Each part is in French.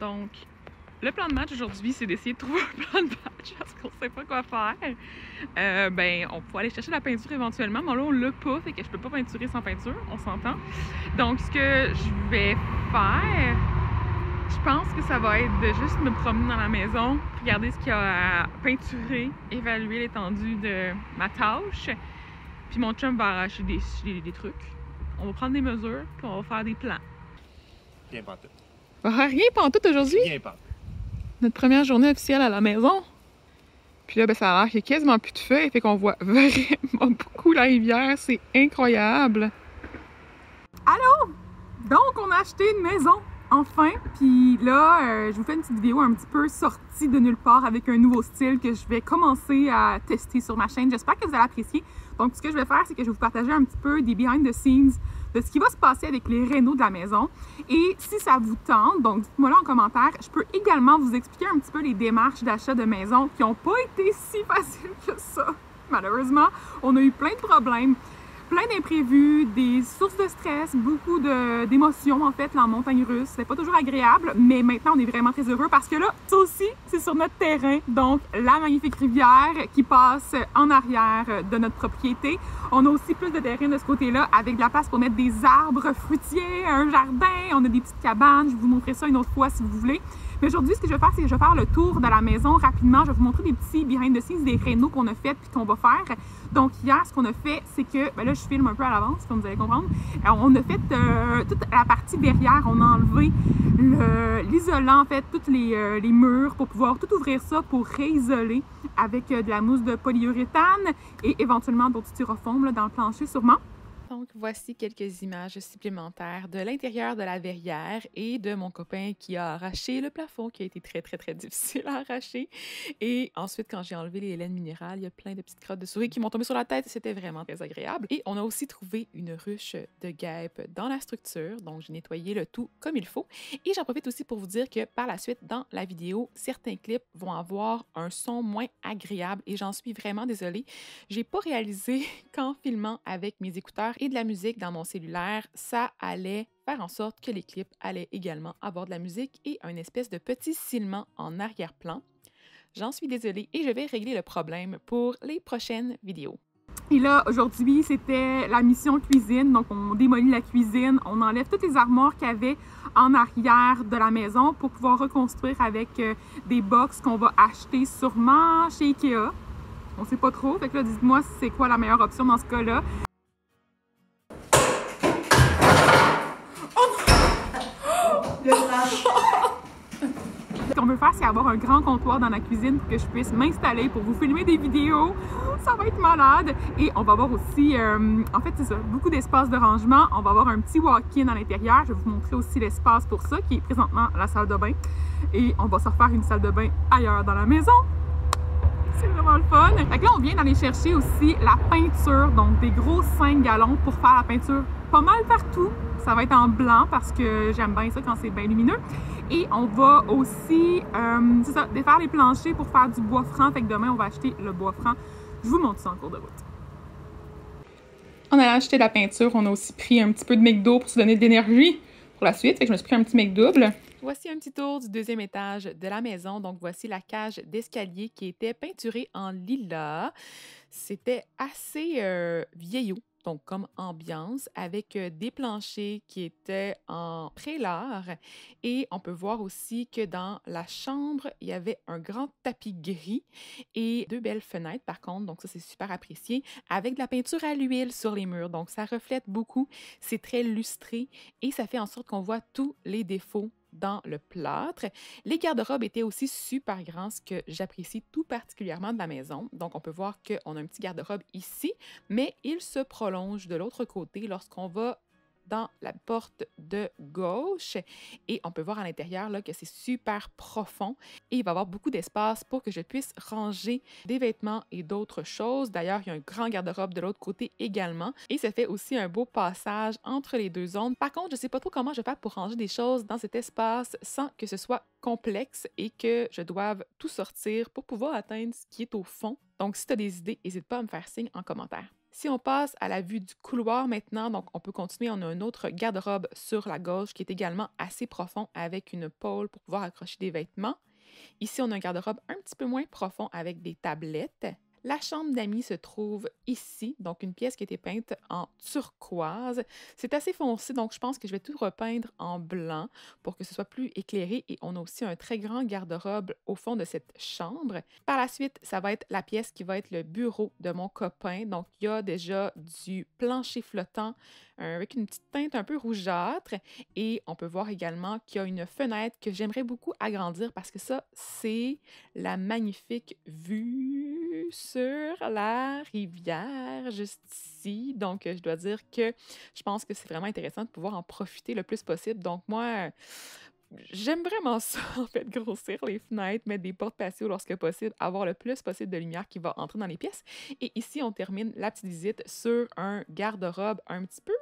Donc, le plan de match aujourd'hui, c'est d'essayer de trouver un plan de match parce qu'on sait pas quoi faire. On peut aller chercher la peinture éventuellement, mais là, on l'a pas, fait que je peux pas peinturer sans peinture, on s'entend. Donc, ce que je vais faire, je pense que ça va être de juste me promener dans la maison, regarder ce qu'il y a à peinturer, évaluer l'étendue de ma tâche. Puis mon chum va arracher des trucs. On va prendre des mesures, puis on va faire des plans. Rien pantoute. Rien pantoute aujourd'hui? Rien pantoute. Notre première journée officielle à la maison. Puis là, ça a l'air qu'il y a quasiment plus de feuilles, fait qu'on voit vraiment beaucoup la rivière. C'est incroyable. Allô? Donc, on a acheté une maison, enfin. Puis là, je vous fais une petite vidéo un petit peu sortie de nulle part avec un nouveau style que je vais commencer à tester sur ma chaîne. J'espère que vous allez apprécier. Donc, ce que je vais faire, c'est que je vais vous partager un petit peu des behind the scenes de ce qui va se passer avec les rénaux de la maison. Et si ça vous tente, donc dites-moi là en commentaire, je peux également vous expliquer un petit peu les démarches d'achat de maison qui n'ont pas été si faciles que ça. Malheureusement, on a eu plein de problèmes, plein d'imprévus, des sources de stress, beaucoup d'émotions en fait, là, en montagne russe. C'était pas toujours agréable, mais maintenant on est vraiment très heureux parce que là, ça aussi, c'est sur notre terrain. Donc, la magnifique rivière qui passe en arrière de notre propriété. On a aussi plus de terrain de ce côté-là avec de la place pour mettre des arbres fruitiers, un jardin. On a des petites cabanes. Je vais vous montrer ça une autre fois si vous voulez. Mais aujourd'hui, ce que je vais faire, c'est que je vais faire le tour de la maison rapidement. Je vais vous montrer des petits behind the scenes des rénaux qu'on a fait puis qu'on va faire. Donc hier, ce qu'on a fait, c'est que, là, je filme un peu à l'avance, comme vous allez comprendre. Alors, on a fait toute la partie derrière. On a enlevé l'isolant, en fait, tous les murs pour pouvoir tout ouvrir ça pour réisoler avec de la mousse de polyuréthane et éventuellement d'autres styrofoam là, dans le plancher sûrement. Donc, voici quelques images supplémentaires de l'intérieur de la verrière et de mon copain qui a arraché le plafond, qui a été très, très, très difficile à arracher. Et ensuite, quand j'ai enlevé les laines minérales, il y a plein de petites crottes de souris qui m'ont tombé sur la tête. C'était vraiment très agréable. Et on a aussi trouvé une ruche de guêpes dans la structure. Donc, j'ai nettoyé le tout comme il faut. Et j'en profite aussi pour vous dire que par la suite, dans la vidéo, certains clips vont avoir un son moins agréable et j'en suis vraiment désolée. J'ai pas réalisé qu'en filmant avec mes écouteurs et de la musique dans mon cellulaire, ça allait faire en sorte que les clips allaient également avoir de la musique et un espèce de petit silement en arrière-plan. J'en suis désolée et je vais régler le problème pour les prochaines vidéos. Et là, aujourd'hui, c'était la mission cuisine. Donc, on démolit la cuisine, on enlève toutes les armoires qu'il y avait en arrière de la maison pour pouvoir reconstruire avec des box qu'on va acheter sûrement chez Ikea. On sait pas trop. Fait que là, dites-moi c'est quoi la meilleure option dans ce cas-là. Ce qu'on veut faire, c'est avoir un grand comptoir dans la cuisine pour que je puisse m'installer pour vous filmer des vidéos. Ça va être malade. Et on va avoir aussi, en fait, c'est ça, beaucoup d'espace de rangement. On va avoir un petit walk-in à l'intérieur. Je vais vous montrer aussi l'espace pour ça, qui est présentement la salle de bain. Et on va se refaire une salle de bain ailleurs dans la maison. C'est vraiment le fun. Fait que là, on vient d'aller chercher aussi la peinture, donc des gros 5 gallons pour faire la peinture pas mal partout. Ça va être en blanc parce que j'aime bien ça quand c'est bien lumineux. Et on va aussi, c'est ça, défaire les planchers pour faire du bois franc. Fait que demain, on va acheter le bois franc. Je vous montre ça en cours de route. On a acheté la peinture. On a aussi pris un petit peu de McDo pour se donner de l'énergie pour la suite. Fait que je me suis pris un petit McDouble. Voici un petit tour du deuxième étage de la maison. Donc, voici la cage d'escalier qui était peinturée en lilas. C'était assez vieillot, donc comme ambiance, avec des planchers qui étaient en prélat. Et on peut voir aussi que dans la chambre, il y avait un grand tapis gris et 2 belles fenêtres, par contre. Donc, ça, c'est super apprécié, avec de la peinture à l'huile sur les murs. Donc, ça reflète beaucoup. C'est très lustré et ça fait en sorte qu'on voit tous les défauts dans le plâtre. Les garde-robes étaient aussi super grands, ce que j'apprécie tout particulièrement de la maison. Donc, on peut voir qu'on a un petit garde-robe ici, mais il se prolonge de l'autre côté lorsqu'on va dans la porte de gauche et on peut voir à l'intérieur là, que c'est super profond et il va y avoir beaucoup d'espace pour que je puisse ranger des vêtements et d'autres choses. D'ailleurs, il y a un grand garde-robe de l'autre côté également et ça fait aussi un beau passage entre les deux zones. Par contre, je ne sais pas trop comment je vais faire pour ranger des choses dans cet espace sans que ce soit complexe et que je doive tout sortir pour pouvoir atteindre ce qui est au fond. Donc, si tu as des idées, n'hésite pas à me faire signe en commentaire. Si on passe à la vue du couloir maintenant, donc on peut continuer. On a un autre garde-robe sur la gauche qui est également assez profond avec une pôle pour pouvoir accrocher des vêtements. Ici, on a un garde-robe un petit peu moins profond avec des tablettes. La chambre d'amis se trouve ici, donc une pièce qui a été peinte en turquoise. C'est assez foncé, donc je pense que je vais tout repeindre en blanc pour que ce soit plus éclairé. Et on a aussi un très grand garde-robe au fond de cette chambre. Par la suite, ça va être la pièce qui va être le bureau de mon copain. Donc, il y a déjà du plancher flottant avec une petite teinte un peu rougeâtre. Et on peut voir également qu'il y a une fenêtre que j'aimerais beaucoup agrandir parce que ça, c'est la magnifique vue sur la rivière juste ici. Donc, je dois dire que je pense que c'est vraiment intéressant de pouvoir en profiter le plus possible. Donc, moi, j'aime vraiment ça, en fait, grossir les fenêtres, mettre des portes patio lorsque possible, avoir le plus possible de lumière qui va entrer dans les pièces. Et ici, on termine la petite visite sur un garde-robe un petit peu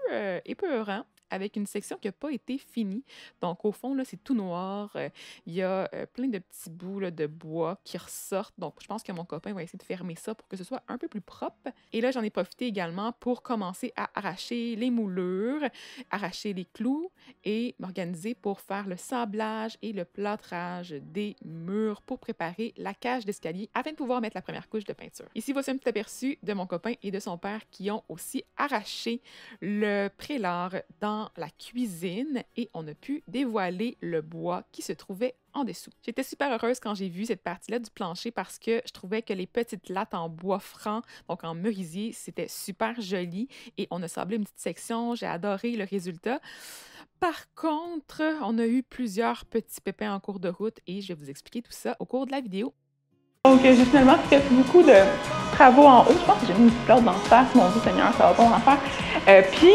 épeurant, avec une section qui n'a pas été finie. Donc, au fond, là, c'est tout noir. Il y a plein de petits bouts là, de bois qui ressortent. Donc, je pense que mon copain va essayer de fermer ça pour que ce soit un peu plus propre. Et là, j'en ai profité également pour commencer à arracher les moulures, arracher les clous et m'organiser pour faire le sablage et le plâtrage des murs pour préparer la cage d'escalier afin de pouvoir mettre la première couche de peinture. Ici, voici un petit aperçu de mon copain et de son père qui ont aussi arraché le prélat dans la cuisine et on a pu dévoiler le bois qui se trouvait en dessous. J'étais super heureuse quand j'ai vu cette partie-là du plancher parce que je trouvais que les petites lattes en bois franc, donc en merisier, c'était super joli et on a sablé une petite section. J'ai adoré le résultat. Par contre, on a eu plusieurs petits pépins en cours de route et je vais vous expliquer tout ça au cours de la vidéo. Donc, j'ai finalement fait beaucoup de travaux en haut. Je pense que j'ai mis une flotte dans le face. Mon Dieu Seigneur, ça va pas en faire. Puis,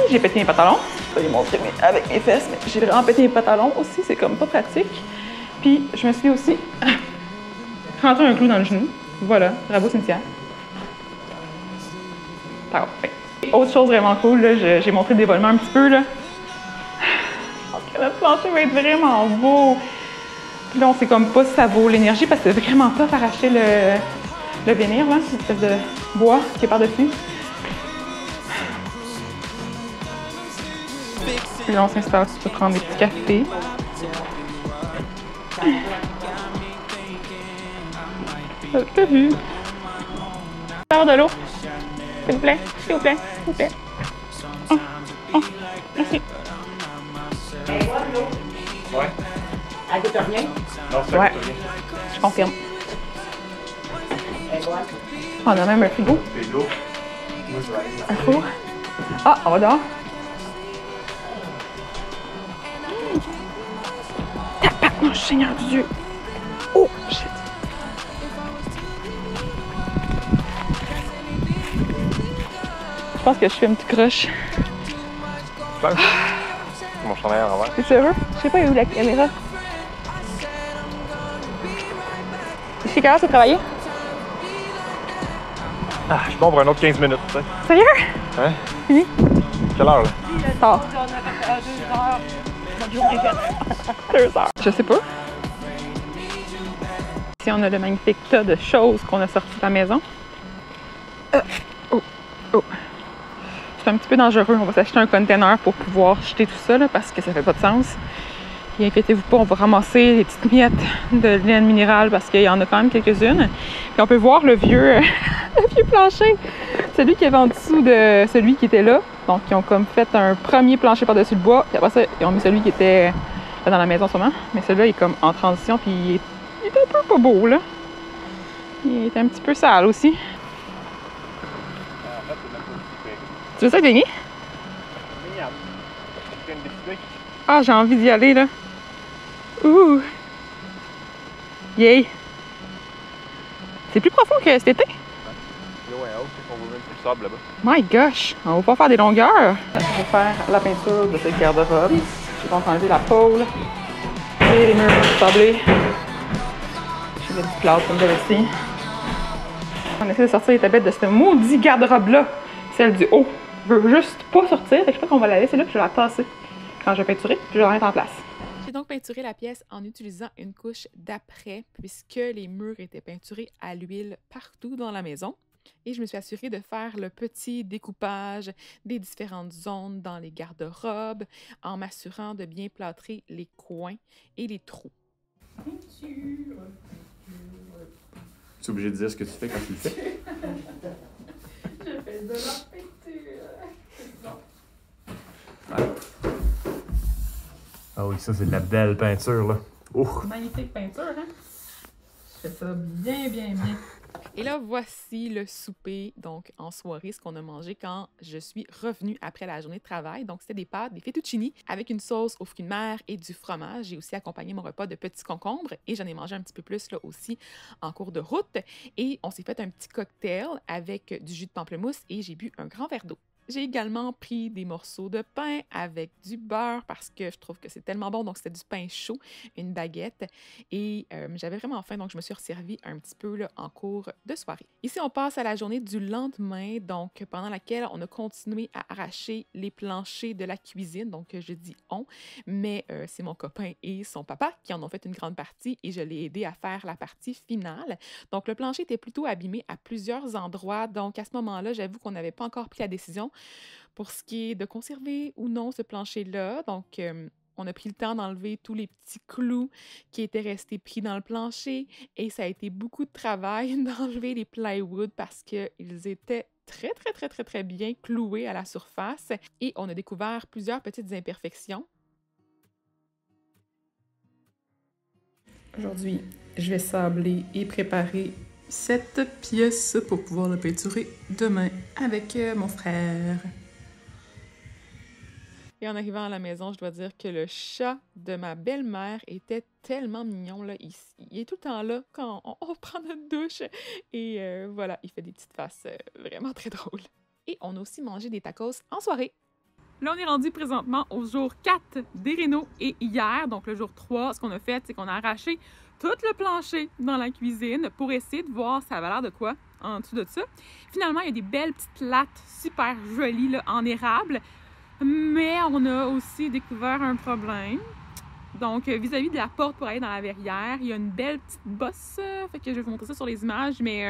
j'ai pété mes pantalons. Je vais les montrer avec mes fesses, mais j'ai vraiment pété mes pantalons aussi. C'est comme pas pratique. Puis, je me suis aussi rentré un clou dans le genou. Voilà. Bravo, Cynthia. Parfait. Autre chose vraiment cool, là, j'ai montré le dévoilement un petit peu. Là. Je pense que notre plancher va être vraiment beau. Puis là, on sait comme pas si ça vaut l'énergie parce que c'est vraiment tough arracher le vénir, là, cette espèce de bois qui est par-dessus. Puis là, on s'installe aussi pour prendre des petits cafés. T'as vu? Faire de l'eau. S'il vous plaît, s'il vous plaît, s'il vous plaît. Oh, oh, merci. Ouais. Elle goûte rien? Non, ça Ouais. goûte rien. Je confirme. Elle boit. On a même un frigo. C'est lourd. Moi, je vais aller. Un four. Ah, on va dehors. Oh, Seigneur Dieu. Oh, shit. Je pense que je fais un petit crush. Je pense. Mon chandail à l'envers. T'es sérieux? Je sais pas où est la caméra. C'est quelle heure tu travailler? Ah, je suis bon pour un autre 15 minutes, tu sais. Sérieux? Hein? Fini? Quelle heure, là? Tard. 2 heures. Je sais pas. Ici, on a le magnifique tas de choses qu'on a sorties de la maison. Oh. C'est un petit peu dangereux. On va s'acheter un container pour pouvoir jeter tout ça, là, parce que ça fait pas de sens. Et inquiétez-vous pas, on va ramasser les petites miettes de laine minérale parce qu'il y en a quand même quelques-unes. Puis on peut voir le vieux, le vieux plancher. Celui qui avait en dessous de celui qui était là. Donc, ils ont comme fait un premier plancher par-dessus le bois. Puis après ça, ils ont mis celui qui était dans la maison en ce moment. Mais celui-là, il est comme en transition. Puis il est un peu pas beau, là. Il est un petit peu sale aussi. Tu veux ça, Denis? Ah, j'ai envie d'y aller, là. Ouh! Yay! C'est plus profond que cet été? L'eau est haute, on voit même plus le sable là-bas. My gosh! On va pas faire des longueurs! Je vais faire la peinture de cette garde-robe. Je vais donc enlever la pôle et les murs sablés. Je vais du plâtre comme ça ici. On essaie de sortir les tablettes de ce maudit garde-robe-là. Celle du haut. Je veux juste pas sortir. Je crois qu'on va la laisser là puis je vais la tasser quand je vais peinturer puis je vais la mettre en place. J'ai donc peinturé la pièce en utilisant une couche d'après puisque les murs étaient peinturés à l'huile partout dans la maison. Et je me suis assurée de faire le petit découpage des différentes zones dans les garde-robes en m'assurant de bien plâtrer les coins et les trous. Tu es obligé de dire ce que tu fais quand tu le fais? Je fais de la peinture. C'est bon. Voilà. Ah oui, ça c'est de la belle peinture là. Magnifique peinture, hein? Je fais ça bien, bien, bien. Et là, voici le souper, donc en soirée, ce qu'on a mangé quand je suis revenue après la journée de travail. Donc, c'était des pâtes, des fettuccini avec une sauce aux fruits de mer et du fromage. J'ai aussi accompagné mon repas de petits concombres et j'en ai mangé un petit peu plus là aussi en cours de route. Et on s'est fait un petit cocktail avec du jus de pamplemousse et j'ai bu un grand verre d'eau. J'ai également pris des morceaux de pain avec du beurre parce que je trouve que c'est tellement bon. Donc, c'était du pain chaud, une baguette. Et j'avais vraiment faim, donc je me suis resservi un petit peu là, en cours de soirée. Ici, on passe à la journée du lendemain, donc pendant laquelle on a continué à arracher les planchers de la cuisine. Donc, je dis on, mais c'est mon copain et son papa qui en ont fait une grande partie et je l'ai aidé à faire la partie finale. Donc, le plancher était plutôt abîmé à plusieurs endroits. Donc, à ce moment-là, j'avoue qu'on n'avait pas encore pris la décision pour ce qui est de conserver ou non ce plancher-là. Donc, on a pris le temps d'enlever tous les petits clous qui étaient restés pris dans le plancher et ça a été beaucoup de travail d'enlever les plywood parce qu'ils étaient très bien cloués à la surface et on a découvert plusieurs petites imperfections. Aujourd'hui, je vais sabler et préparer cette pièce pour pouvoir la peinturer demain avec mon frère. Et en arrivant à la maison, je dois dire que le chat de ma belle-mère était tellement mignon. Là. Il est tout le temps là quand on prend notre douche. Et voilà, il fait des petites faces vraiment très drôles. Et on a aussi mangé des tacos en soirée. Là, on est rendu présentement au jour 4 des rénaux et hier, donc le jour 3, ce qu'on a fait, c'est qu'on a arraché tout le plancher dans la cuisine pour essayer de voir ça avait l'air de quoi en dessous de ça. Finalement, il y a des belles petites lattes super jolies là, en érable, mais on a aussi découvert un problème. Donc, vis-à-vis de la porte pour aller dans la verrière, il y a une belle petite bosse, fait que je vais vous montrer ça sur les images, mais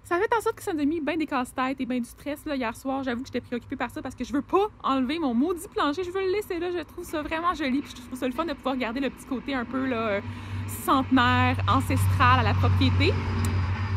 ça fait en sorte que ça nous a mis bien des casse-têtes et bien du stress là, hier soir. J'avoue que j'étais préoccupée par ça parce que je veux pas enlever mon maudit plancher. Je veux le laisser là. Je trouve ça vraiment joli. Puis je trouve ça le fun de pouvoir garder le petit côté un peu là, centenaire, ancestral à la propriété.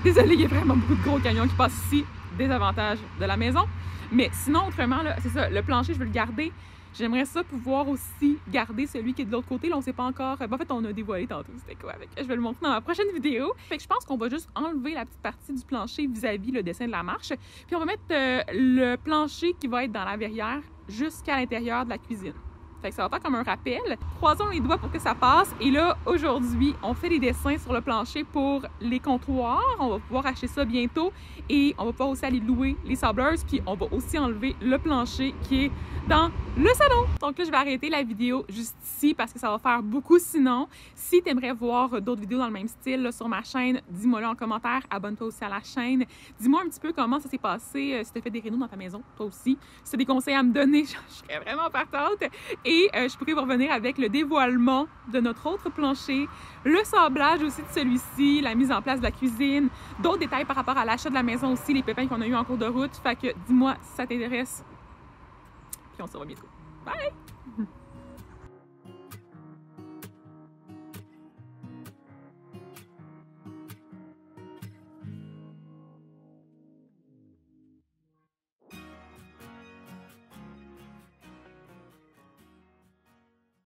Désolée, il y a vraiment beaucoup de gros camions qui passent ici. Désavantage de la maison. Mais sinon, autrement, là, c'est ça. Le plancher, je veux le garder. J'aimerais ça pouvoir aussi garder celui qui est de l'autre côté. Là, on sait pas encore. En fait, on a dévoilé tantôt c'était quoi avec. Je vais le montrer dans ma prochaine vidéo. Fait que je pense qu'on va juste enlever la petite partie du plancher vis-à-vis le dessin de la marche. Puis on va mettre le plancher qui va être dans la verrière jusqu'à l'intérieur de la cuisine. Fait que ça va faire comme un rappel. Croisons les doigts pour que ça passe. Et là, aujourd'hui, on fait des dessins sur le plancher pour les comptoirs. On va pouvoir acheter ça bientôt. Et on va pouvoir aussi aller louer les sableuses. Puis on va aussi enlever le plancher qui est dans le salon. Donc là, je vais arrêter la vidéo juste ici parce que ça va faire beaucoup sinon. Si tu aimerais voir d'autres vidéos dans le même style là, sur ma chaîne, dis-moi-le en commentaire. Abonne-toi aussi à la chaîne. Dis-moi un petit peu comment ça s'est passé, si tu as fait des rénaux dans ta maison, toi aussi. Si tu as des conseils à me donner, je serais vraiment partante. Et je pourrais vous revenir avec le dévoilement de notre autre plancher, le sablage aussi de celui-ci, la mise en place de la cuisine, d'autres détails par rapport à l'achat de la maison aussi, les pépins qu'on a eu en cours de route. Fait que dis-moi si ça t'intéresse. Puis on se revoit bientôt. Bye!